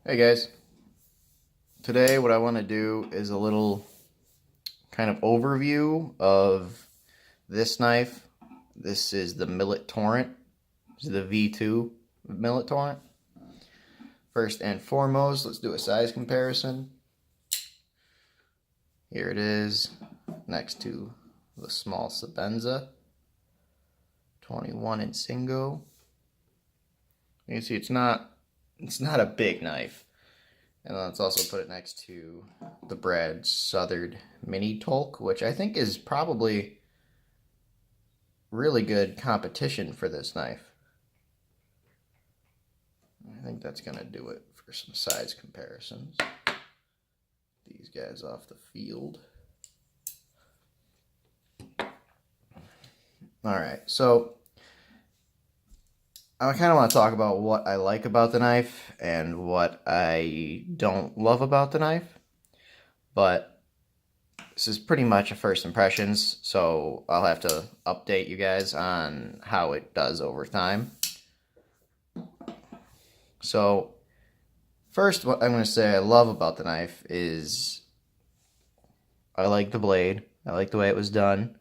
Hey guys, today what I want to do is a little kind of overview of this knife. This is the Millit Torrent. This is the V2 Millit Torrent. First and foremost, let's do a size comparison. Here it is next to the small Sabenza 21 in Singo. You can see it's not a big knife. And then let's also put it next to the Brad Southard Mini Tolk, which I think is probably really good competition for this knife. I think that's going to do it for some size comparisons. These guys off the field. Alright, so I kind of want to talk about what I like about the knife and what I don't love about the knife. But this is pretty much a first impressions, so I'll have to update you guys on how it does over time. So first, what I'm going to say I love about the knife is I like the blade. I like the way it was done.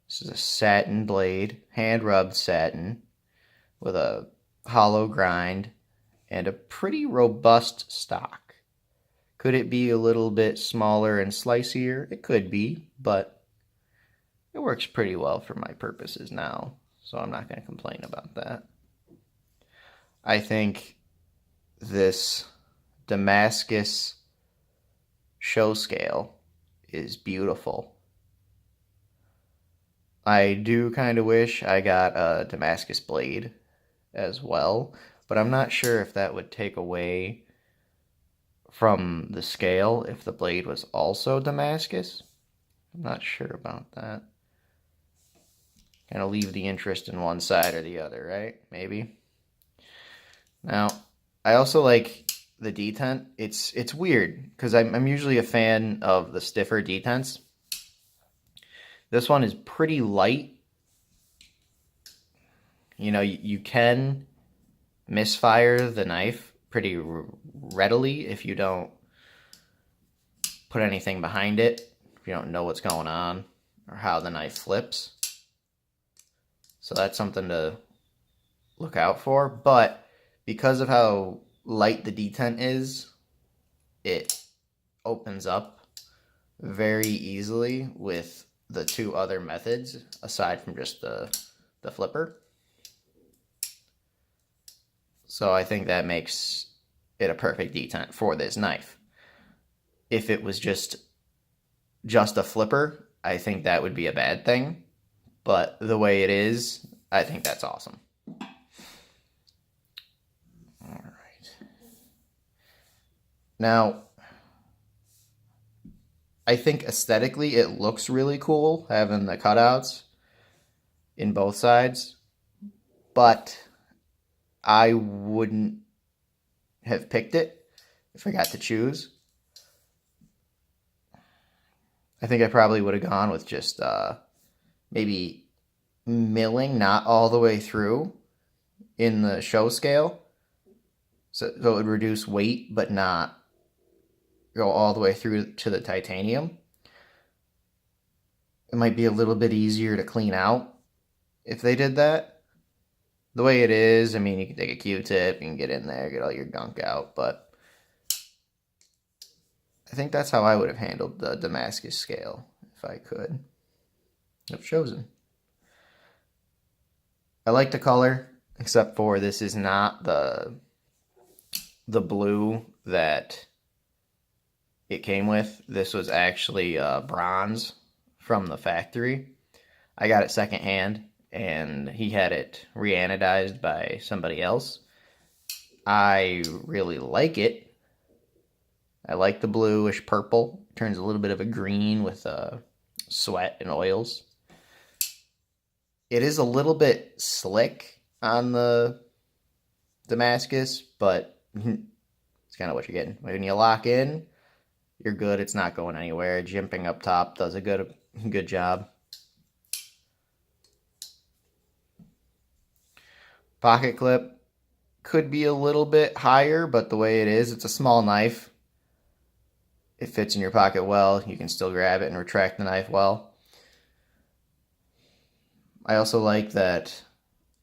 This is a satin blade, hand-rubbed satin, with a hollow grind and a pretty robust stock. Could it be a little bit smaller and slicier? It could be, but it works pretty well for my purposes now, so I'm not going to complain about that. I think this Damascus show scale is beautiful. I do kind of wish I got a Damascus blade as well, but I'm not sure if that would take away from the scale if the blade was also Damascus. I'm not sure about that. Kind of leave the interest in one side or the other, right? Maybe. Now, I also like the detent. It's weird because I'm usually a fan of the stiffer detents. This one is pretty light. You know, you can misfire the knife pretty readily if you don't put anything behind it, if you don't know what's going on or how the knife flips. So that's something to look out for. But because of how light the detent is, it opens up very easily with the two other methods aside from just the flipper. So I think that makes it a perfect detent for this knife. If it was just a flipper, I think that would be a bad thing. But the way it is, I think that's awesome. All right. Now, I think aesthetically it looks really cool having the cutouts in both sides, but I wouldn't have picked it if I got to choose. I think I probably would have gone with just maybe milling, not all the way through in the show scale. So it would reduce weight, but not go all the way through to the titanium. It might be a little bit easier to clean out if they did that. The way it is, I mean, you can take a Q-tip, you can get in there, get all your gunk out, but I think that's how I would have handled the Damascus scale, if I could have chosen. I like the color, except for this is not the blue that it came with. This was actually bronze from the factory. I got it secondhand, and he had it reanodized by somebody else. I really like it. I like the bluish purple. It turns a little bit of a green with sweat and oils. It is a little bit slick on the Damascus, but it's kind of what you're getting. When you lock in, you're good. It's not going anywhere. Jimping up top does a good job. Pocket clip, could be a little bit higher, but the way it is, it's a small knife. It fits in your pocket well. You can still grab it and retract the knife well. I also like that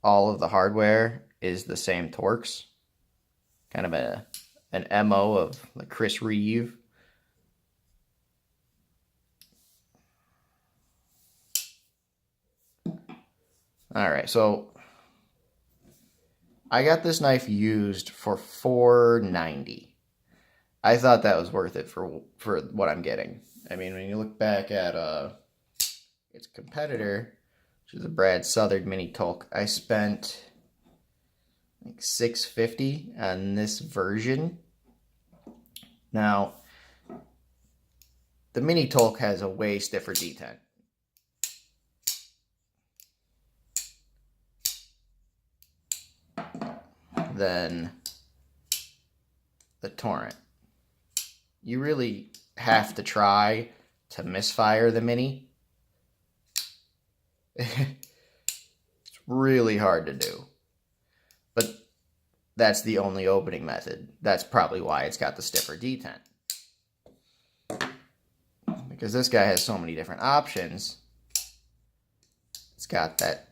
all of the hardware is the same Torx. Kind of an MO of like Chris Reeve. Alright, so I got this knife used for $4.90. I thought that was worth it for what I'm getting. I mean, when you look back at its competitor, which is a Brad Southard Millit Torrent, I spent like $6.50 on this version. Now, the Millit Torrent has a way stiffer detent. Than the Torrent. You really have to try to misfire the Mini. It's really hard to do. But that's the only opening method. That's probably why it's got the stiffer detent. Because this guy has so many different options, it's got that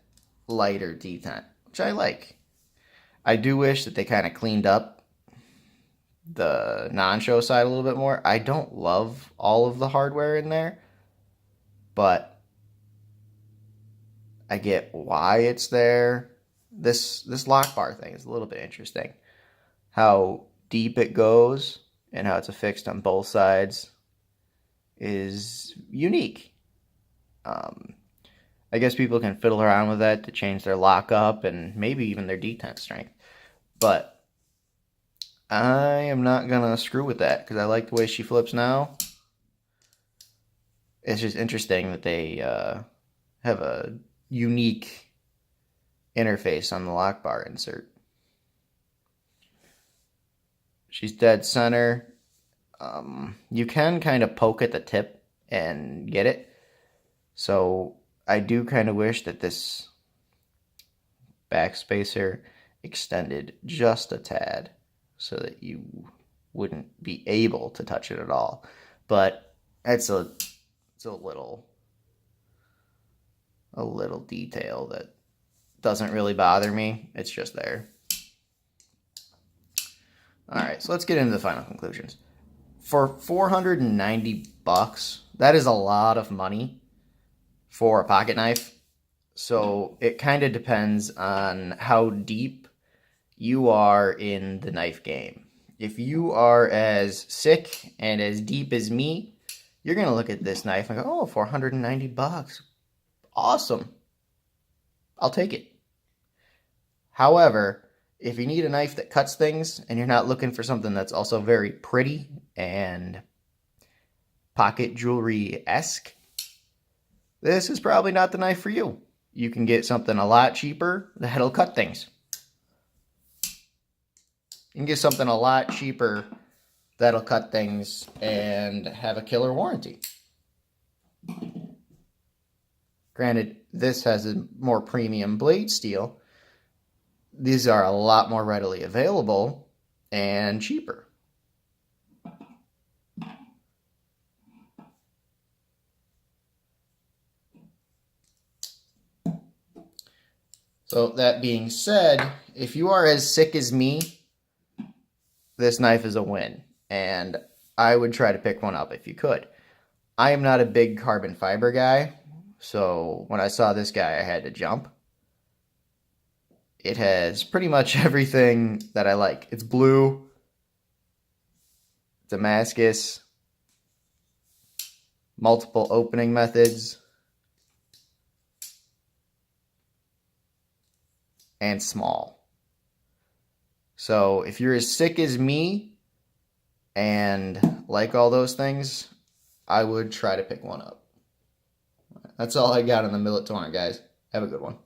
lighter detent, which I like. I do wish that they kind of cleaned up the non-show side a little bit more. I don't love all of the hardware in there, but I get why it's there. This lock bar thing is a little bit interesting. How deep it goes and how it's affixed on both sides is unique. I guess people can fiddle around with that to change their lockup and maybe even their detent strength. But I am not going to screw with that because I like the way she flips now. It's just interesting that they have a unique interface on the lock bar insert. She's dead center. You can kind of poke at the tip and get it. So I do kind of wish that this backspacer extended just a tad so that you wouldn't be able to touch it at all. But it's a little detail that doesn't really bother me. It's just there. Alright, so let's get into the final conclusions. For $490, that is a lot of money for a pocket knife. So it kind of depends on how deep you are in the knife game. If you are as sick and as deep as me, you're going to look at this knife and go, oh, $490. Awesome. I'll take it. However, if you need a knife that cuts things and you're not looking for something that's also very pretty and pocket jewelry-esque, this is probably not the knife for you. You can get something a lot cheaper that'll cut things. You can get something a lot cheaper that'll cut things and have a killer warranty. Granted, this has a more premium blade steel. These are a lot more readily available and cheaper. So that being said, if you are as sick as me, this knife is a win. And I would try to pick one up if you could. I am not a big carbon fiber guy, so when I saw this guy, I had to jump. It has pretty much everything that I like. It's blue, Damascus, multiple opening methods, and small. So if you're as sick as me and like all those things, I would try to pick one up. That's all I got on the Millit Torrent, guys. Have a good one.